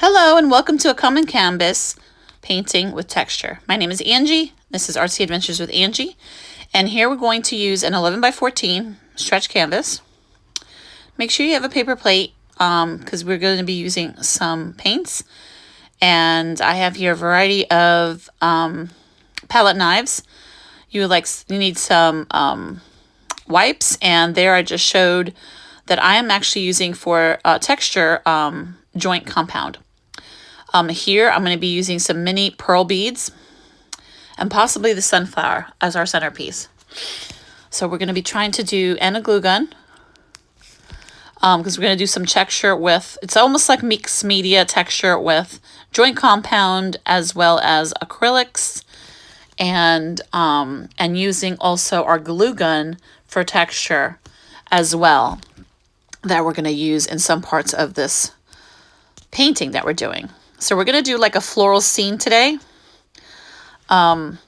Hello and welcome to a common canvas painting with texture. My name is Angie. This is Artsy Adventures with Angie. And here we're going to use an 11 by 14 stretch canvas. Make sure you have a paper plate because we're going to be using some paints. And I have here a variety of palette knives. You need some wipes, and there I just showed that I am actually using for texture joint compound. Here I'm going to be using some mini pearl beads and possibly the sunflower as our centerpiece. So we're going to be trying to do, and a glue gun, because we're going to do some texture with, it's almost like mixed media texture with joint compound as well as acrylics, and using also our glue gun for texture as well, that we're going to use in some parts of this painting that we're doing. So we're going to do like a floral scene today. And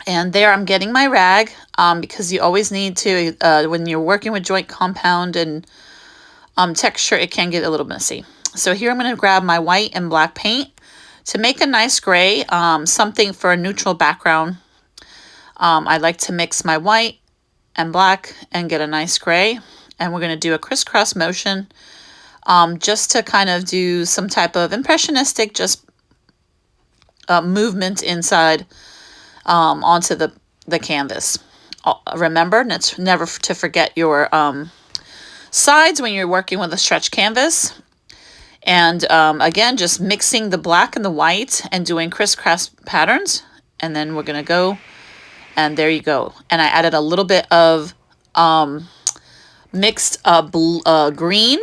there I'm getting my rag, because you always need to, when you're working with joint compound and texture, it can get a little messy. So here I'm going to grab my white and black paint to make a nice gray, something for a neutral background. I like to mix my white and black and get a nice gray. And we're going to do a crisscross motion, just to kind of do some type of impressionistic, just movement inside onto the canvas. Remember, never to forget your sides when you're working with a stretch canvas. And again, just mixing the black and the white and doing crisscross patterns. And then we're going to go, and there you go. And I added a little bit of mixed green,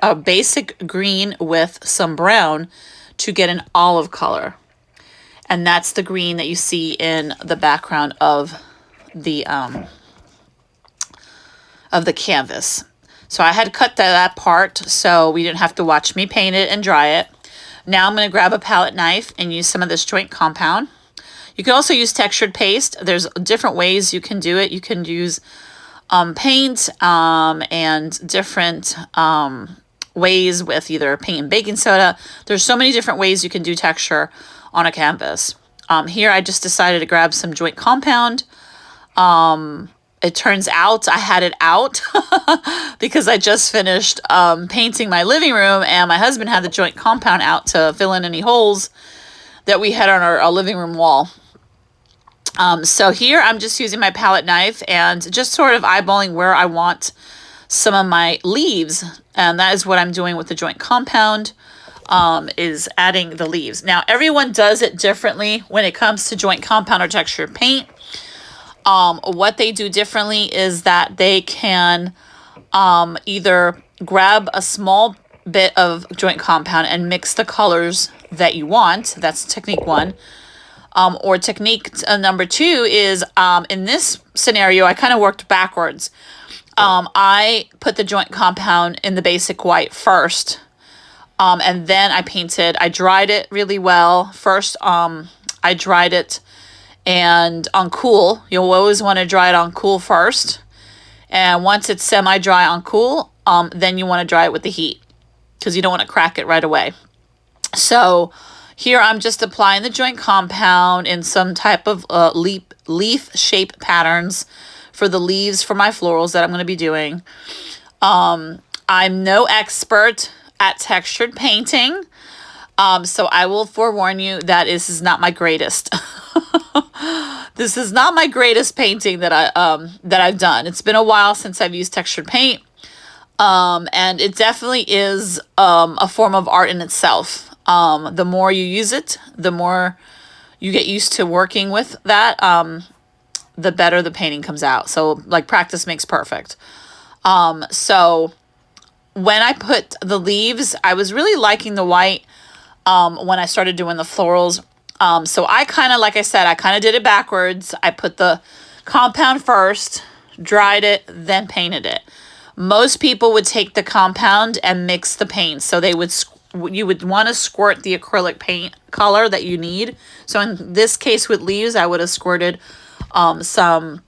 a basic green with some brown to get an olive color. And that's the green that you see in the background of the canvas. So I had cut that part so we didn't have to watch me paint it and dry it. Now I'm going to grab a palette knife and use some of this joint compound. You can also use textured paste. There's different ways you can do it. You can use paint and different ways with either paint and baking soda. There's so many different ways you can do texture on a canvas. Here I just decided to grab some joint compound. It turns out I had it out because I just finished painting my living room, and my husband had the joint compound out to fill in any holes that we had on our living room wall. So here I'm just using my palette knife and just sort of eyeballing where I want some of my leaves. And that is what I'm doing with the joint compound, is adding the leaves. Now, everyone does it differently when it comes to joint compound or textured paint. What they do differently is that they can either grab a small bit of joint compound and mix the colors that you want. That's technique one. Or technique number two is, in this scenario, I kind of worked backwards. I put the joint compound in the basic white first, and then I painted. I dried it really well. First, I dried it and on cool. You'll always want to dry it on cool first. And once it's semi-dry on cool, then you want to dry it with the heat because you don't want to crack it right away. So here I'm just applying the joint compound in some type of leaf shape patterns for the leaves for my florals that I'm going to be doing. I'm no expert at textured painting, so I will forewarn you that this is not my greatest. This is not my greatest painting that I've done. It's been a while since I've used textured paint, and it definitely is a form of art in itself. The more you use it, the more you get used to working with that, the better the painting comes out. So like practice makes perfect. So when I put the leaves, I was really liking the white when I started doing the florals. So I kind of, like I said, I kind of did it backwards. I put the compound first, dried it, then painted it. Most people would take the compound and mix the paint. So you would want to squirt the acrylic paint color that you need. So in this case with leaves, I would have squirted some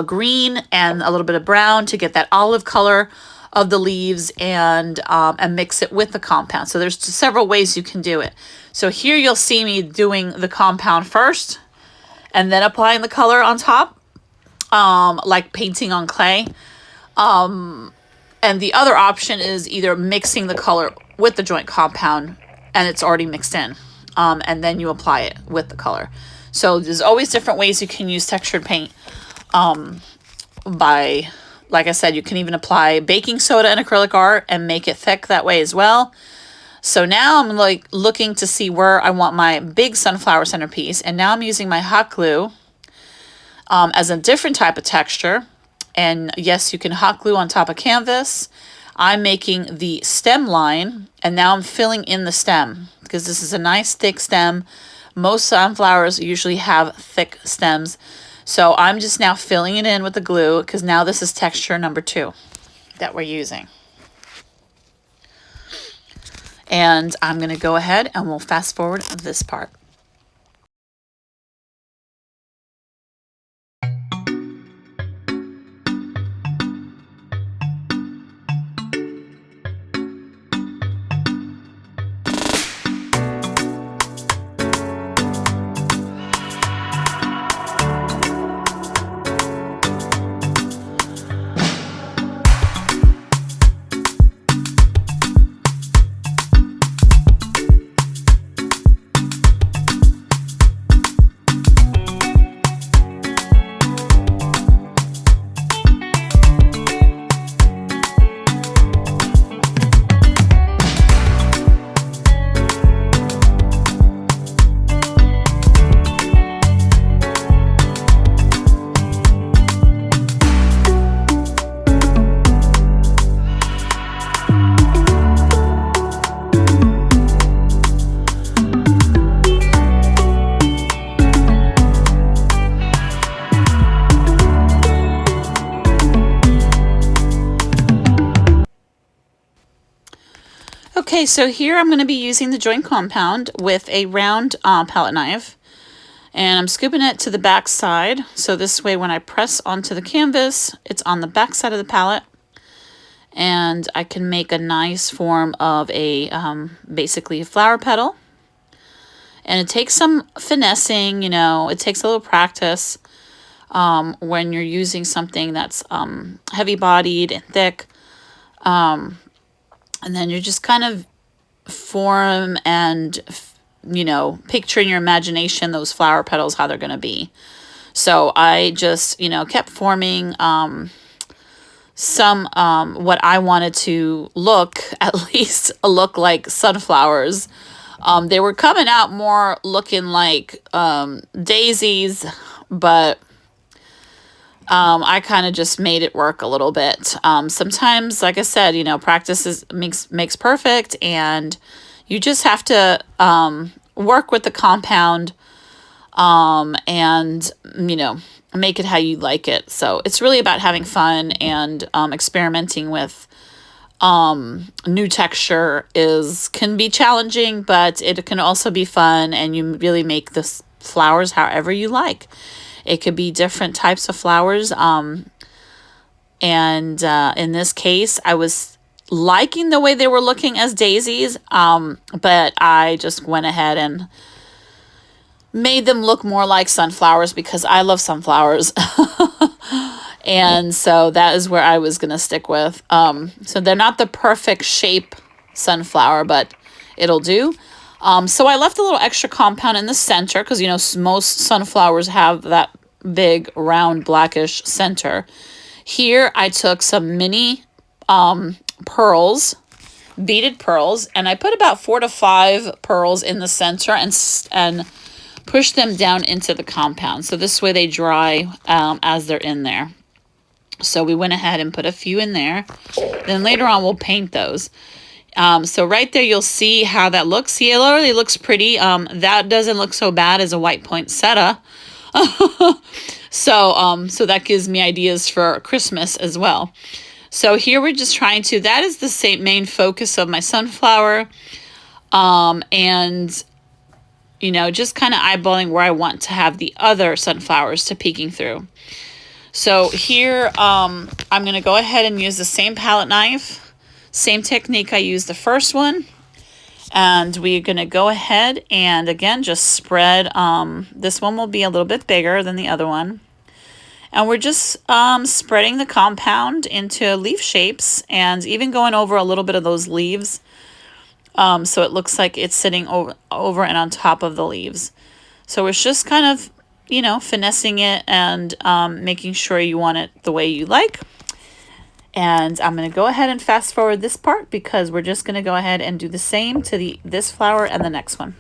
green and a little bit of brown to get that olive color. of the leaves and mix it with the compound. So there's several ways you can do it. So here you'll see me doing the compound first and then applying the color on top, like painting on clay. And the other option is either mixing the color with the joint compound and it's already mixed in, and then you apply it with the color. So there's always different ways you can use textured paint. Like I said, you can even apply baking soda and acrylic art and make it thick that way as well. So now I'm like looking to see where I want my big sunflower centerpiece. And now I'm using my hot glue as a different type of texture. And yes, you can hot glue on top of canvas. I'm making the stem line, and now I'm filling in the stem because this is a nice thick stem. Most sunflowers usually have thick stems. So I'm just now filling it in with the glue because now this is texture number 2 that we're using. And I'm going to go ahead and we'll fast forward this part. Okay, so here I'm going to be using the joint compound with a round palette knife, and I'm scooping it to the back side, so this way when I press onto the canvas, it's on the back side of the palette, and I can make a nice form of a basically a flower petal. And it takes some finessing, you know, it takes a little practice when you're using something that's heavy bodied and thick. And then you're just kind of form and, you know, picture in your imagination those flower petals, how they're going to be. So I just, you know, kept forming some what I wanted to look, at least look like sunflowers. They were coming out more looking like daisies, but I kind of just made it work a little bit. Sometimes, like I said, you know, practice makes perfect, and you just have to work with the compound and, you know, make it how you like it. So it's really about having fun and experimenting with new texture can be challenging, but it can also be fun, and you really make the flowers however you like. It could be different types of flowers. And in this case, I was liking the way they were looking as daisies, but I just went ahead and made them look more like sunflowers because I love sunflowers. And so that is where I was going to stick with. So they're not the perfect shape sunflower, but it'll do. So I left a little extra compound in the center because, you know, most sunflowers have that big, round, blackish center. Here I took some mini pearls, beaded pearls, and I put about 4 to 5 pearls in the center and push them down into the compound. So this way they dry as they're in there. So we went ahead and put a few in there. Then later on we'll paint those. So right there, you'll see how that looks. See, it already looks pretty. That doesn't look so bad as a white poinsettia. So that gives me ideas for Christmas as well. So here we're just trying to, that is the same main focus of my sunflower. And, you know, just kind of eyeballing where I want to have the other sunflowers to peeking through. So here, I'm going to go ahead and use the same palette knife, same technique I used the first one. And we're going to go ahead and, again, just spread. This one will be a little bit bigger than the other one. And we're just spreading the compound into leaf shapes and even going over a little bit of those leaves. So it looks like it's sitting over and on top of the leaves. So it's just kind of, you know, finessing it and making sure you want it the way you like. And I'm going to go ahead and fast forward this part because we're just going to go ahead and do the same to this flower and the next one.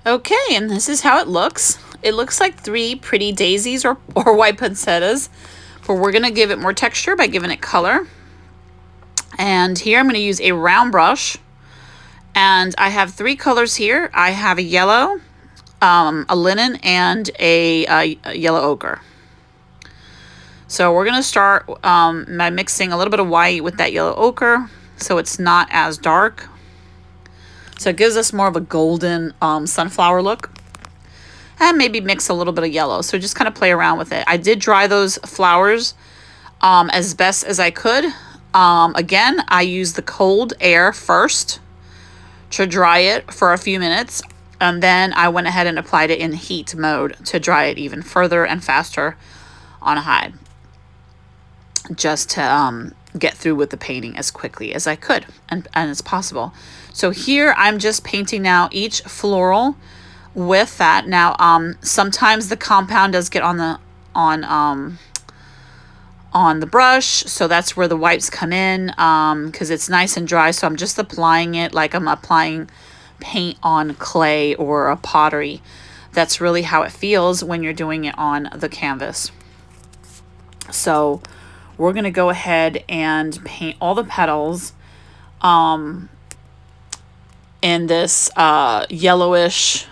Okay, and this is how it looks. It looks like 3 pretty daisies or white poinsettias, but we're going to give it more texture by giving it color. And here I'm going to use a round brush, and I have 3 colors here. I have a yellow, a linen, and a yellow ochre. So we're going to start by mixing a little bit of white with that yellow ochre so it's not as dark. So it gives us more of a golden sunflower look. And maybe mix a little bit of yellow. So just kind of play around with it. I did dry those flowers as best as I could. Again, I used the cold air first to dry it for a few minutes. And then I went ahead and applied it in heat mode to dry it even further and faster on high. Just to get through with the painting as quickly as I could and as possible. So here I'm just painting now each floral with that. Now sometimes the compound does get on the brush, so that's where the wipes come in because it's nice and dry. So I'm just applying it like I'm applying paint on clay or a pottery. That's really how it feels when you're doing it on the canvas. So we're going to go ahead and paint all the petals in this yellowish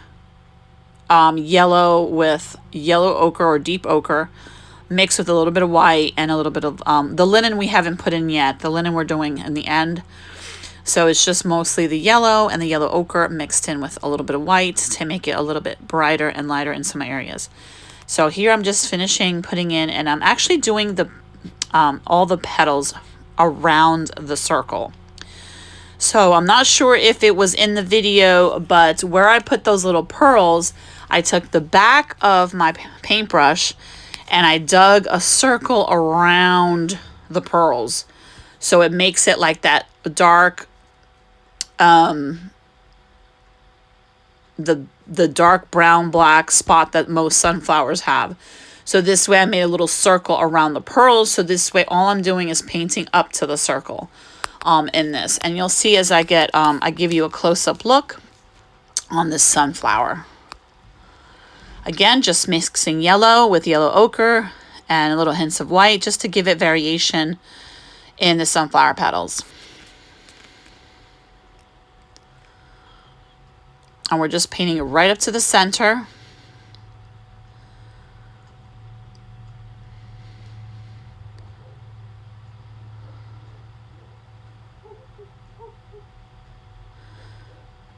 yellow with yellow ochre or deep ochre mixed with a little bit of white and a little bit of the linen we haven't put in yet. The linen we're doing in the end. So it's just mostly the yellow and the yellow ochre mixed in with a little bit of white to make it a little bit brighter and lighter in some areas. So here I'm just finishing putting in, and I'm actually doing the all the petals around the circle. So I'm not sure if it was in the video, but where I put those little pearls, I took the back of my paintbrush and I dug a circle around the pearls. So it makes it like that dark, the dark brown black spot that most sunflowers have. So this way I made a little circle around the pearls. So this way all I'm doing is painting up to the circle in this. And you'll see as I get, I give you a close-up look on this sunflower. Again, just mixing yellow with yellow ochre and little hints of white just to give it variation in the sunflower petals. And we're just painting it right up to the center.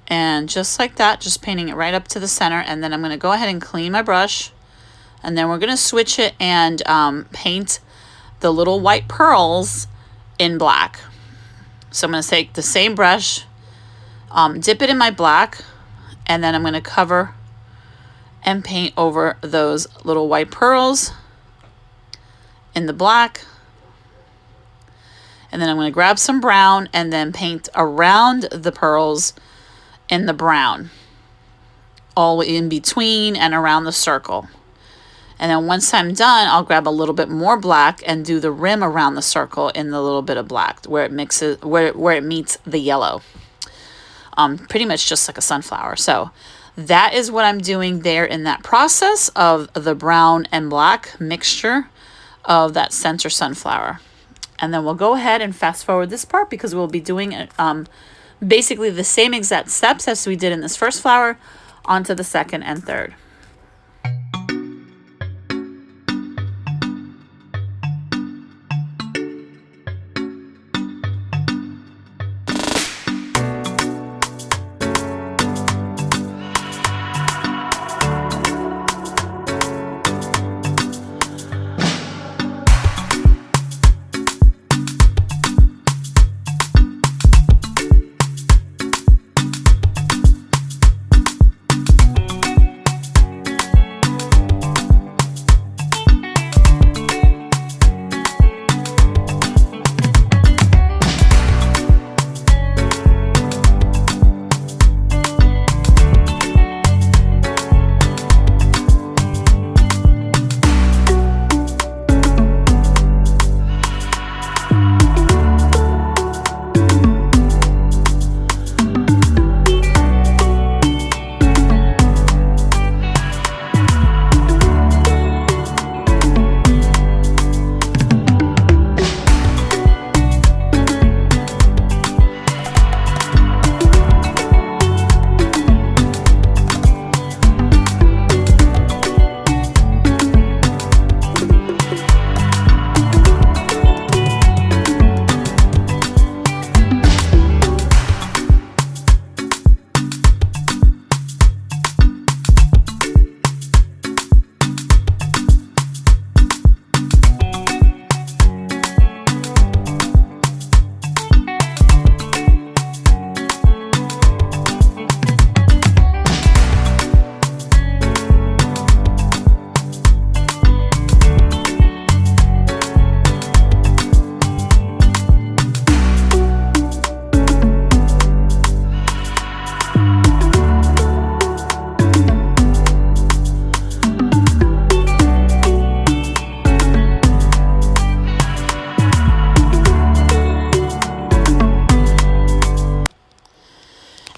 And just like that, just painting it right up to the center. And then I'm going to go ahead and clean my brush. And then we're going to switch it and paint the little white pearls in black. So I'm going to take the same brush, dip it in my black, and then I'm going to cover and paint over those little white pearls in the black. And then I'm going to grab some brown and then paint around the pearls in the brown, all in between and around the circle. And then once I'm done, I'll grab a little bit more black and do the rim around the circle in the little bit of black where it mixes, where it meets the yellow. Pretty much just like a sunflower. So that is what I'm doing there in that process of the brown and black mixture of that center sunflower. And then we'll go ahead and fast forward this part because we'll be doing basically the same exact steps as we did in this first flower onto the second and third.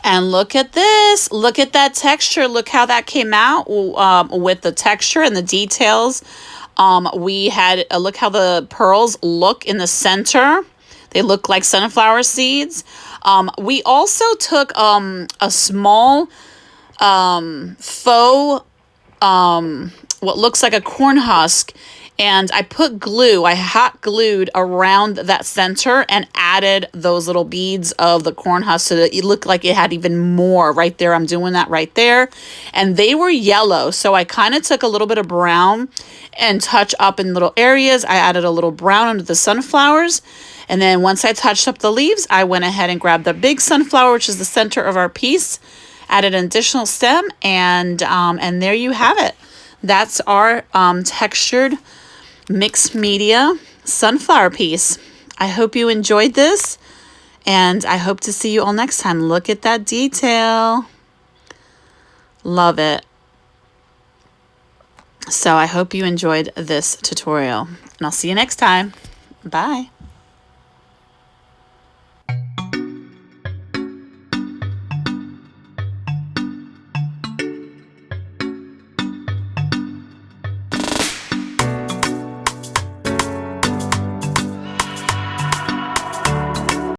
And look at this. Look at that texture. Look how that came out with the texture and the details. We had look how the pearls look in the center. They look like sunflower seeds. We also took a small faux what looks like a corn husk, and I put glue, I hot glued around that center and added those little beads of the corn husk so that it looked like it had even more right there. I'm doing that right there. And they were yellow. So I kind of took a little bit of brown and touch up in little areas. I added a little brown under the sunflowers. And then once I touched up the leaves, I went ahead and grabbed the big sunflower, which is the center of our piece, added an additional stem, and there you have it. That's our textured mixed media sunflower piece. I hope you enjoyed this, and I hope to see you all next time. Look at that detail. Love it. So I hope you enjoyed this tutorial, and I'll see you next time. Bye.